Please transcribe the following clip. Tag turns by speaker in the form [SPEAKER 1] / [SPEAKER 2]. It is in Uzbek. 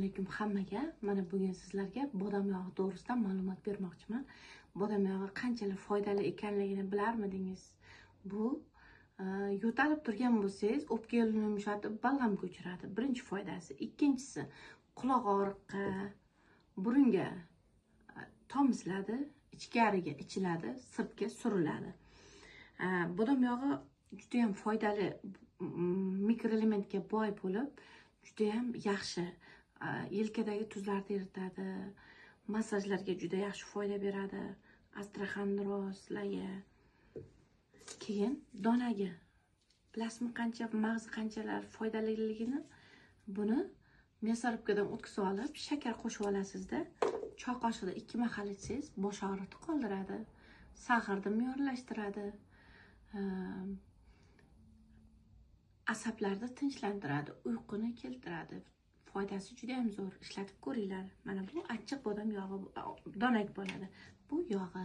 [SPEAKER 1] Alaykum hammaga. Mana bugun sizlarga bodam yog'i to'g'risida ma'lumot bermoqchiman. Bodam yog'i qanchalar foydali ekanligini bilarmidingiz? Bu yo'talib turgan bo'lsangiz, o'pka yo'lini yumshatib, balg'amga uchiradi. Birinchi foydasi. Ikkinchisi, quloq og'riqqa, burunga tomizladi, ichkariga ichiladi, sirtga suriladi. Bodam yog'i juda ham foydali mikroelementga boy bo'lib, juda ham yaxshi. Yelkadagi tuzlarni eritadi, massajlarga juda yaxshi foyda beradi, osteoxondrozlarga. Keyin donaga bilasizmi qancha mag'iz qanchalar foydaliligini? Buni мясорубкаdan o'tkazib olib, shakar qo'shib olasizda, choy qoshiqda 2 mahal ichsangiz bosh og'riqni qoldiradi, saharni me'yorlashtiradi, asablarni tinchlantiradi, uyquni keltiradi. Foydasi juda ham zo'r. Ishlatib ko'ringlar. Mana bu achchiq bodam yog'i, donak bo'ladi. Bu yog'i